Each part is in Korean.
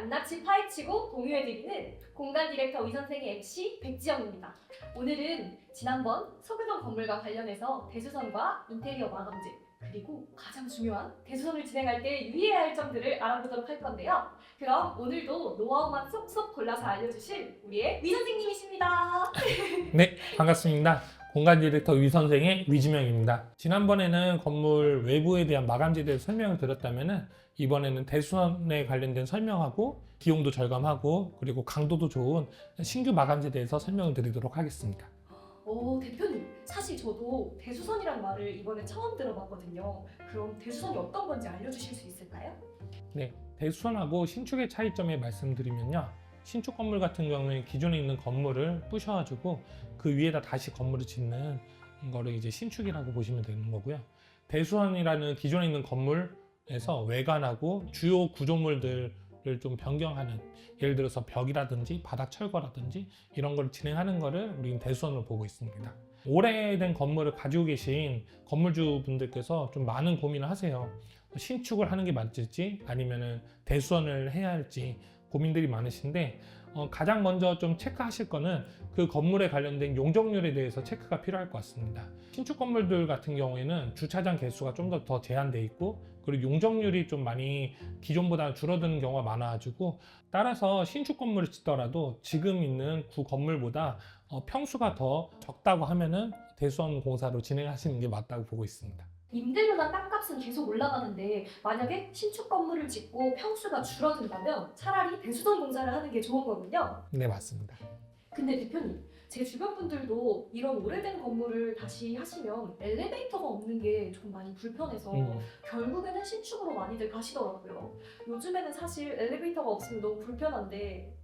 낱낱이 파헤치고 공유해드리는 공간 디렉터 위선생의 MC 백지영입니다. 오늘은 지난번 소규모 건물과 관련해서 대수선과 인테리어 마감재 그리고 가장 중요한 대수선을 진행할 때 유의해야 할 점들을 알아보도록 할 건데요. 그럼 오늘도 노하우만 쏙쏙 골라서 알려주실 우리의 위선생님이십니다. 네, 반갑습니다. 공간 디렉터 위선생의 위지명입니다. 지난번에는 건물 외부에 대한 마감재에 대해서 설명을 드렸다면 이번에는 대수선에 관련된 설명하고 비용도 절감하고 그리고 강도도 좋은 신규 마감재에 대해서 설명을 드리도록 하겠습니다. 대표님, 사실 저도 대수선이란 말을 이번에 처음 들어봤거든요. 그럼 대수선이 어떤 건지 알려주실 수 있을까요? 네, 대수선하고 신축의 차이점에 말씀드리면요. 신축 건물 같은 경우에 기존에 있는 건물을 부셔가지고 그 위에다 다시 건물을 짓는 거를 이제 신축이라고 보시면 되는 거고요. 대수선이라는 기존에 있는 건물에서 외관하고 주요 구조물들을 좀 변경하는, 예를 들어서 벽이라든지 바닥 철거라든지 이런 걸 진행하는 거를 우리는 대수선으로 보고 있습니다. 오래된 건물을 가지고 계신 건물주 분들께서 좀 많은 고민을 하세요. 신축을 하는 게 맞을지 아니면은 대수선을 해야 할지 고민들이 많으신데 가장 먼저 좀 체크하실 거는 그 건물에 관련된 용적률에 대해서 체크가 필요할 것 같습니다. 신축 건물들 같은 경우에는 주차장 개수가 좀 더 제한되어 있고 그리고 용적률이 좀 많이 기존보다 줄어드는 경우가 많아가지고 따라서 신축 건물을 짓더라도 지금 있는 구 건물보다 평수가 더 적다고 하면은 대수선 공사로 진행하시는 게 맞다고 보고 있습니다. 임대료나 땅값은 계속 올라가는데 만약에 신축 건물을 짓고 평수가 줄어든다면 차라리 대수선 공사를 하는 게 좋은 거군요. 네, 맞습니다. 근데 대표님, 제 주변 분들도 이런 오래된 건물을 다시 하시면 엘리베이터가 없는 게 좀 많이 불편해서 결국에는 신축으로 많이들 가시더라고요. 요즘에는 사실 엘리베이터가 없으면 너무 불편한데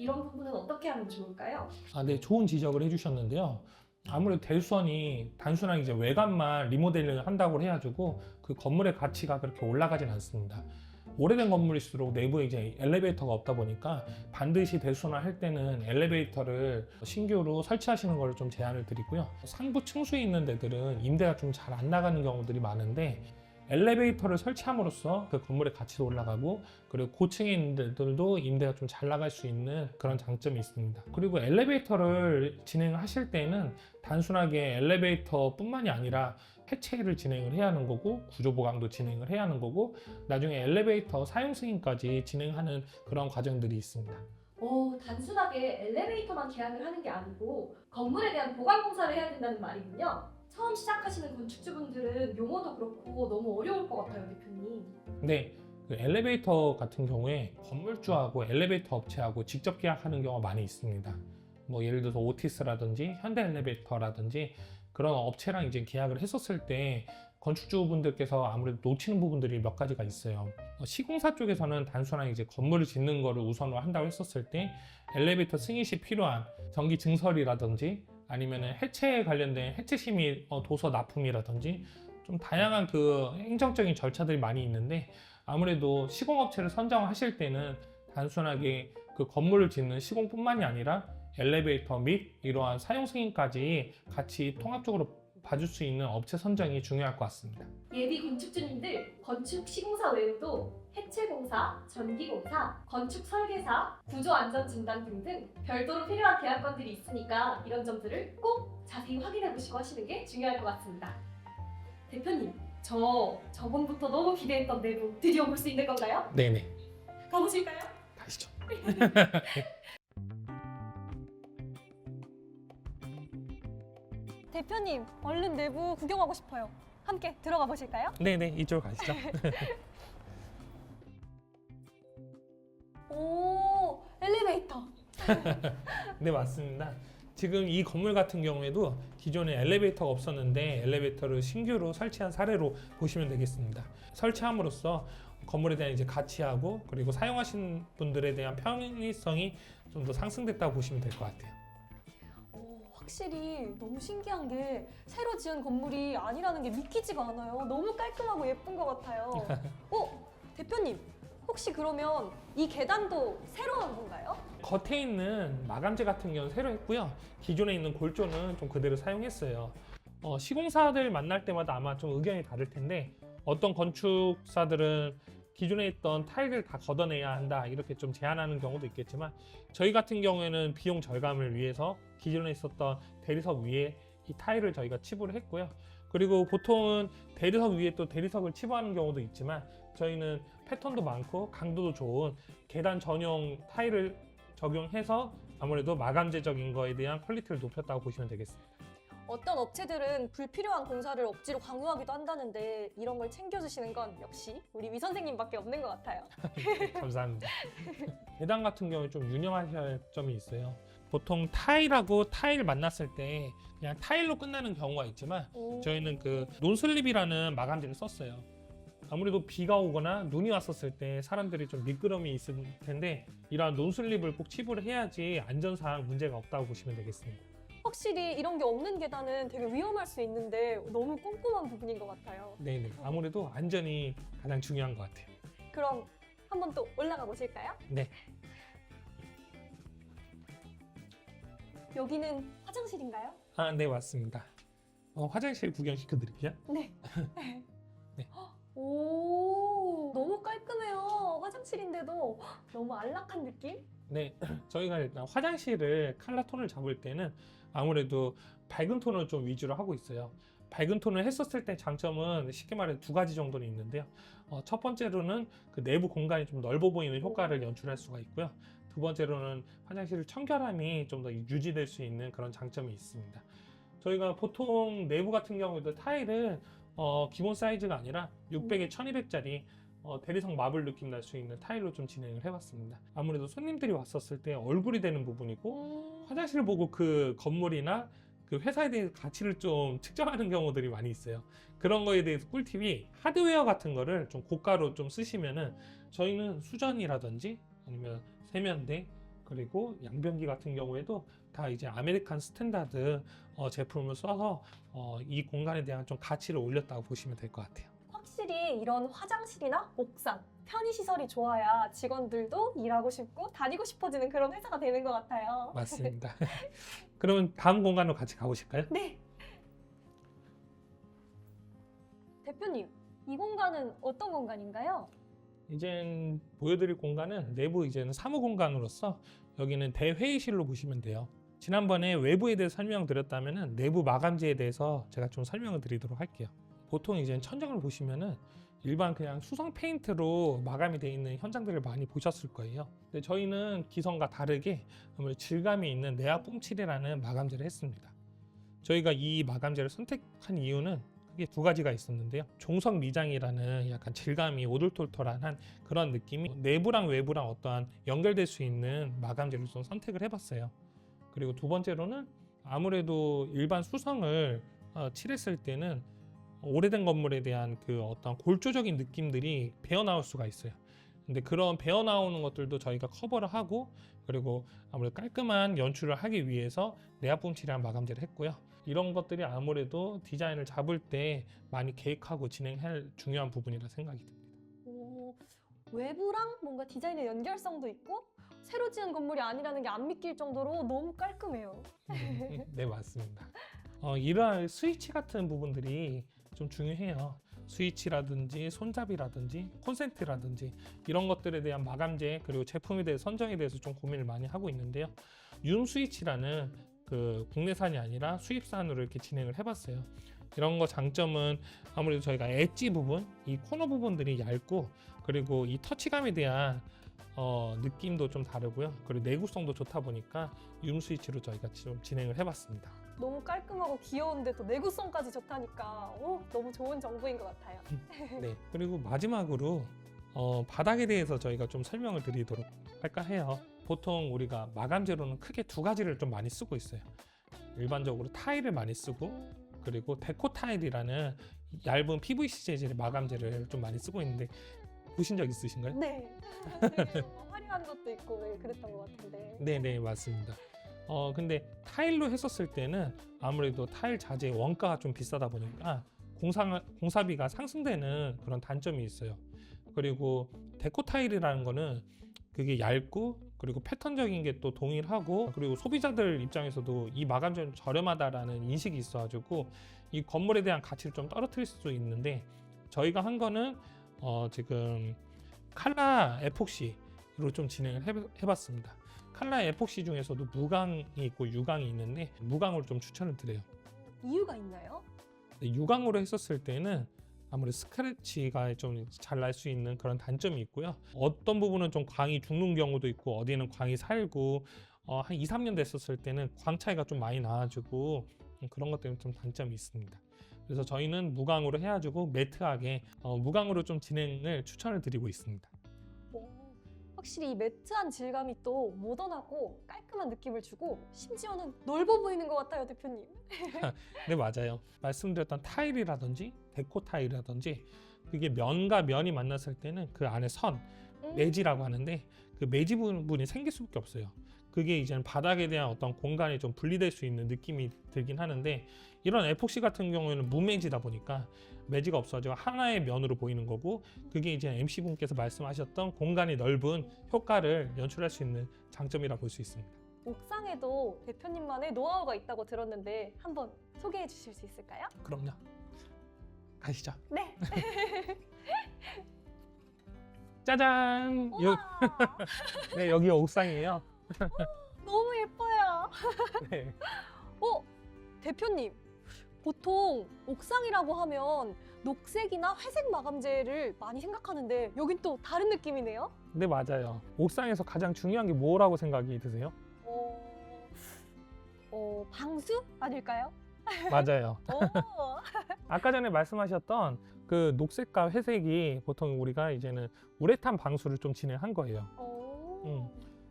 이런 부분은 어떻게 하면 좋을까요? 네, 좋은 지적을 해주셨는데요. 아무래도 대수선이 단순하게 이제 외관만 리모델링을 한다고 해가지고 그 건물의 가치가 그렇게 올라가진 않습니다. 오래된 건물일수록 내부에 이제 엘리베이터가 없다 보니까 반드시 대수선을 할 때는 엘리베이터를 신규로 설치하시는 걸 좀 제안을 드리고요. 상부 층수에 있는 데들은 임대가 좀 잘 안 나가는 경우들이 많은데 엘리베이터를 설치함으로써 그 건물의 가치도 올라가고 그리고 고층에 있는 데들도 임대가 좀 잘 나갈 수 있는 그런 장점이 있습니다. 그리고 엘리베이터를 진행하실 때는 단순하게 엘리베이터뿐만이 아니라 해체를 진행을 해야 하는 거고 구조 보강도 진행을 해야 하는 거고 나중에 엘리베이터 사용 승인까지 진행하는 그런 과정들이 있습니다. 단순하게 엘리베이터만 계약을 하는 게 아니고 건물에 대한 보강 공사를 해야 된다는 말이군요. 처음 시작하시는 건축주분들은 용어도 그렇고 너무 어려울 것 같아요, 대표님. 네, 그 엘리베이터 같은 경우에 건물주하고 엘리베이터 업체하고 직접 계약하는 경우가 많이 있습니다. 뭐 예를 들어서 오티스라든지 현대 엘리베이터라든지 그런 업체랑 이제 계약을 했었을 때 건축주분들께서 아무래도 놓치는 부분들이 몇 가지가 있어요. 시공사 쪽에서는 단순하게 이제 건물을 짓는 거를 우선으로 한다고 했었을 때 엘리베이터 승인 시 필요한 정기 증설이라든지 아니면은 해체에 관련된 해체 심의 도서 납품이라든지 좀 다양한 그 행정적인 절차들이 많이 있는데 아무래도 시공업체를 선정하실 때는 단순하게 그 건물을 짓는 시공뿐만이 아니라 엘리베이터 및 이러한 사용 승인까지 같이 통합적으로 봐줄 수 있는 업체 선정이 중요할 것 같습니다. 예비 건축주님들, 건축 시공사 외에도 해체 공사, 전기 공사, 건축 설계사, 구조 안전 진단 등등 별도로 필요한 계약건들이 있으니까 이런 점들을 꼭 자세히 확인해 보시고 하시는 게 중요할 것 같습니다. 대표님, 저번부터 너무 기대했던 내부 드디어 볼 수 있는 건가요? 네네. 가보실까요? 가시죠. 대표님, 얼른 내부 구경하고 싶어요. 함께 들어가 보실까요? 네네, 이쪽으로 가시죠. 오, 엘리베이터. 네, 맞습니다. 지금 이 건물 같은 경우에도 기존에 엘리베이터가 없었는데 엘리베이터를 신규로 설치한 사례로 보시면 되겠습니다. 설치함으로써 건물에 대한 이제 가치하고 그리고 사용하신 분들에 대한 편의성이 좀 더 상승됐다고 보시면 될 것 같아요. 확실히 너무 신기한 게 새로 지은 건물이 아니라는 게 믿기지가 않아요. 너무 깔끔하고 예쁜 것 같아요. 대표님, 혹시 그러면 이 계단도 새로 한 건가요? 겉에 있는 마감재 같은 경우는 새로 했고요. 기존에 있는 골조는 좀 그대로 사용했어요. 시공사들 만날 때마다 아마 좀 의견이 다를 텐데 어떤 건축사들은 기존에 있던 타일을 다 걷어내야 한다 이렇게 좀 제한하는 경우도 있겠지만 저희 같은 경우에는 비용 절감을 위해서 기존에 있었던 대리석 위에 이 타일을 저희가 치부를 했고요. 그리고 보통은 대리석 위에 또 대리석을 치부하는 경우도 있지만 저희는 패턴도 많고 강도도 좋은 계단 전용 타일을 적용해서 아무래도 마감재적인 거에 대한 퀄리티를 높였다고 보시면 되겠습니다. 어떤 업체들은 불필요한 공사를 억지로 강요하기도 한다는데 이런 걸 챙겨주시는 건 역시 우리 위 선생님밖에 없는 것 같아요. 감사합니다. 계단 같은 경우에 좀 유념하셔야 할 점이 있어요. 보통 타일하고 타일 만났을 때 그냥 타일로 끝나는 경우가 있지만 오. 저희는 그 논슬립이라는 마감재를 썼어요. 아무래도 비가 오거나 눈이 왔었을 때 사람들이 좀 미끄럼이 있을 텐데 이러한 논슬립을 꼭 치부를 해야지 안전상 문제가 없다고 보시면 되겠습니다. 확실히 이런 게 없는 계단은 되게 위험할 수 있는데 너무 꼼꼼한 부분인 것 같아요. 네네. 아무래도 안전이 가장 중요한 것 같아요. 그럼 한번 또 올라가 보실까요? 네. 여기는 화장실인가요? 아, 네, 맞습니다. 화장실 구경시켜 드릴게요. 네. 네. 오, 너무 깔끔해요. 화장실인데도 너무 안락한 느낌? 네, 저희가 일단 화장실을 컬러 톤을 잡을 때는 아무래도 밝은 톤을 좀 위주로 하고 있어요. 밝은 톤을 했었을 때 장점은 쉽게 말해 두 가지 정도는 있는데요. 첫 번째로는 그 내부 공간이 좀 넓어 보이는 효과를 연출할 수가 있고요. 두 번째로는 화장실 청결함이 좀 더 유지될 수 있는 그런 장점이 있습니다. 저희가 보통 내부 같은 경우에도 타일은 기본 사이즈가 아니라 600에 1200짜리 대리석 마블 느낌 날 수 있는 타일로 좀 진행을 해봤습니다. 아무래도 손님들이 왔었을 때 얼굴이 되는 부분이고 화장실을 보고 그 건물이나 그 회사에 대해서 가치를 좀 측정하는 경우들이 많이 있어요. 그런 거에 대해서 꿀팁이 하드웨어 같은 거를 좀 고가로 좀 쓰시면은 저희는 수전이라든지 아니면 세면대 그리고 양변기 같은 경우에도 다 이제 아메리칸 스탠다드 제품을 써서 이 공간에 대한 좀 가치를 올렸다고 보시면 될 것 같아요. 확실히 이런 화장실이나 옥상, 편의시설이 좋아야 직원들도 일하고 싶고 다니고 싶어지는 그런 회사가 되는 것 같아요. 맞습니다. 그러면 다음 공간으로 같이 가보실까요? 네. 대표님, 이 공간은 어떤 공간인가요? 이젠 보여드릴 공간은 내부 이제는 사무 공간으로서 여기는 대회의실로 보시면 돼요. 지난번에 외부에 대해서 설명드렸다면 내부 마감재에 대해서 제가 좀 설명을 드리도록 할게요. 보통 이제 천장을 보시면은 일반 그냥 수성 페인트로 마감이 되어 있는 현장들을 많이 보셨을 거예요. 근데 저희는 기성과 다르게 아무래도 질감이 있는 내압 뿜칠이라는 마감재를 했습니다. 저희가 이 마감재를 선택한 이유는 크게 두 가지가 있었는데요. 종석 미장이라는 약간 질감이 오돌토돌한 그런 느낌이 내부랑 외부랑 어떠한 연결될 수 있는 마감재를 좀 선택을 해봤어요. 그리고 두 번째로는 아무래도 일반 수성을 칠했을 때는 오래된 건물에 대한 그 어떤 골조적인 느낌들이 배어나올 수가 있어요. 근데 그런 배어나오는 것들도 저희가 커버를 하고 그리고 아무래도 깔끔한 연출을 하기 위해서 내압 뿜칠이란 마감재를 했고요. 이런 것들이 아무래도 디자인을 잡을 때 많이 계획하고 진행할 중요한 부분이라 생각이 듭니다. 외부랑 뭔가 디자인의 연결성도 있고 새로 지은 건물이 아니라는 게 안 믿길 정도로 너무 깔끔해요. 네, 맞습니다. 이러한 스위치 같은 부분들이 좀 중요해요. 스위치라든지 손잡이라든지 콘센트라든지 이런 것들에 대한 마감재 그리고 제품에 대해 선정에 대해서 좀 고민을 많이 하고 있는데요. 윤 스위치라는 그 국내산이 아니라 수입산으로 이렇게 진행을 해봤어요. 이런 거 장점은 아무래도 저희가 엣지 부분, 이 코너 부분들이 얇고 그리고 이 터치감에 대한 느낌도 좀 다르고요. 그리고 내구성도 좋다 보니까 윤 스위치로 저희가 좀 진행을 해봤습니다. 너무 깔끔하고 귀여운데 또 내구성까지 좋다니까 너무 좋은 정보인 것 같아요. 네. 그리고 마지막으로 바닥에 대해서 저희가 좀 설명을 드리도록 할까 해요. 보통 우리가 마감재로는 크게 두 가지를 좀 많이 쓰고 있어요. 일반적으로 타일을 많이 쓰고 그리고 데코 타일이라는 얇은 PVC 재질의 마감재를 좀 많이 쓰고 있는데 보신 적 있으신가요? 네. 화려한 것도 있고 그랬던 것 같은데. 네, 맞습니다. 근데 타일로 했었을 때는 아무래도 타일 자재의 원가가 좀 비싸다 보니까 공사비가 상승되는 그런 단점이 있어요. 그리고 데코 타일이라는 거는 그게 얇고 그리고 패턴적인 게 또 동일하고 그리고 소비자들 입장에서도 이 마감재는 저렴하다라는 인식이 있어가지고 이 건물에 대한 가치를 좀 떨어뜨릴 수도 있는데 저희가 한 거는 지금 칼라 에폭시로 좀 진행을 해봤습니다. 칼라 에폭시 중에서도 무광이 있고 유광이 있는데 무광으로 좀 추천을 드려요. 이유가 있나요? 유광으로 했었을 때는 아무래도 스크래치가 좀 잘 날 수 있는 그런 단점이 있고요. 어떤 부분은 좀 광이 죽는 경우도 있고 어디는 광이 살고 한 2, 3년 됐었을 때는 광 차이가 좀 많이 나가지고 그런 것 때문에 좀 단점이 있습니다. 그래서 저희는 무광으로 해가지고 매트하게 무광으로 좀 진행을 추천을 드리고 있습니다. 확실히 이 매트한 질감이 또 모던하고 깔끔한 느낌을 주고 심지어는 넓어 보이는 것 같아요, 대표님. 네, 맞아요. 말씀드렸던 타일이라든지 데코 타일이라든지 그게 면과 면이 만났을 때는 그 안에 선, 매지라고 하는데 그 매지 부분이 생길 수밖에 없어요. 그게 이제는 바닥에 대한 어떤 공간이 좀 분리될 수 있는 느낌이 들긴 하는데 이런 에폭시 같은 경우에는 무매지다 보니까 매지가 없어지고 하나의 면으로 보이는 거고 그게 이제 MC분께서 말씀하셨던 공간이 넓은 효과를 연출할 수 있는 장점이라 볼 수 있습니다. 옥상에도 대표님만의 노하우가 있다고 들었는데 한번 소개해 주실 수 있을까요? 그럼요. 가시죠. 네. 짜잔! 네, 여기 옥상이에요. 너무 예뻐요. 네. 대표님, 보통 옥상이라고 하면 녹색이나 회색 마감재를 많이 생각하는데 여긴 또 다른 느낌이네요. 네, 맞아요. 옥상에서 가장 중요한 게 뭐라고 생각이 드세요? 방수 아닐까요? 맞아요. 오. 아까 전에 말씀하셨던 그 녹색과 회색이 보통 우리가 이제는 우레탄 방수를 좀 진행한 거예요.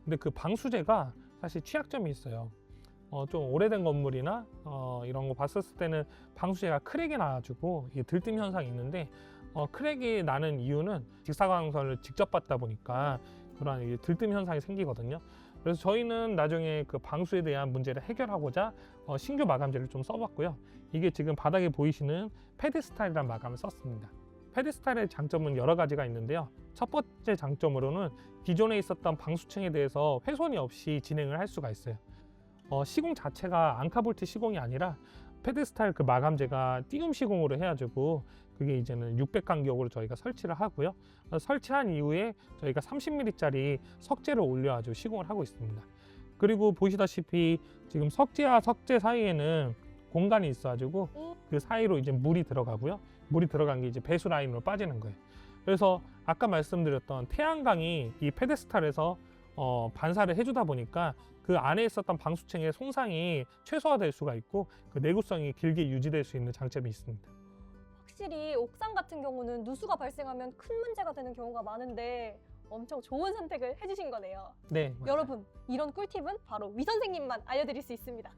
근데 그 방수재가 사실 취약점이 있어요. 좀 오래된 건물이나 이런 거 봤었을 때는 방수재가 크랙이 나가지고 이게 들뜸 현상이 있는데 크랙이 나는 이유는 직사광선을 직접 받다 보니까 그런 이게 들뜸 현상이 생기거든요. 그래서 저희는 나중에 그 방수에 대한 문제를 해결하고자 신규 마감재를 좀 써봤고요. 이게 지금 바닥에 보이시는 페데스탈이라는 마감을 썼습니다. 페데스탈의 장점은 여러 가지가 있는데요. 첫 번째 장점으로는 기존에 있었던 방수층에 대해서 훼손이 없이 진행을 할 수가 있어요. 시공 자체가 앙카볼트 시공이 아니라 페데스탈 그 마감재가 띄움 시공으로 해가지고 그게 이제는 600 간격으로 저희가 설치를 하고요. 설치한 이후에 저희가 30mm짜리 석재를 올려가지고 시공을 하고 있습니다. 그리고 보시다시피 지금 석재와 석재 사이에는 공간이 있어가지고 그 사이로 이제 물이 들어가고요. 물이 들어간 게 이제 배수 라인으로 빠지는 거예요. 그래서 아까 말씀드렸던 태양광이 이 페데스탈에서 반사를 해주다 보니까 그 안에 있었던 방수층의 손상이 최소화될 수가 있고 그 내구성이 길게 유지될 수 있는 장점이 있습니다. 확실히 옥상 같은 경우는 누수가 발생하면 큰 문제가 되는 경우가 많은데 엄청 좋은 선택을 해주신 거네요. 네, 여러분, 이런 꿀팁은 바로 위 선생님만 알려드릴 수 있습니다.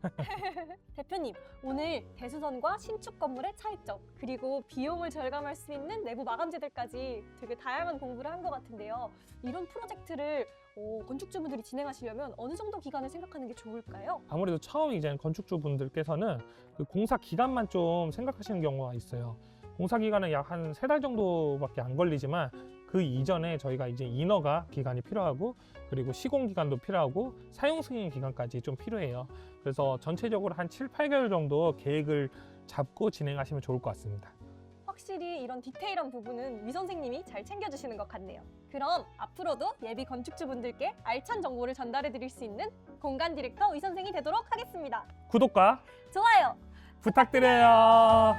대표님, 오늘 대수선과 신축 건물의 차이점, 그리고 비용을 절감할 수 있는 내부 마감재들까지 되게 다양한 공부를 한 것 같은데요. 이런 프로젝트를 건축주분들이 진행하시려면 어느 정도 기간을 생각하는 게 좋을까요? 아무래도 처음 이제 건축주분들께서는 그 공사 기간만 좀 생각하시는 경우가 있어요. 공사 기간은 약 한 3달 정도밖에 안 걸리지만 그 이전에 저희가 이제 인허가 기간이 필요하고 그리고 시공 기간도 필요하고 사용 승인 기간까지 좀 필요해요. 그래서 전체적으로 한 7, 8개월 정도 계획을 잡고 진행하시면 좋을 것 같습니다. 확실히 이런 디테일한 부분은 위 선생님이 잘 챙겨주시는 것 같네요. 그럼 앞으로도 예비 건축주분들께 알찬 정보를 전달해 드릴 수 있는 공간 디렉터 위 선생이 되도록 하겠습니다. 구독과 좋아요! 부탁드려요.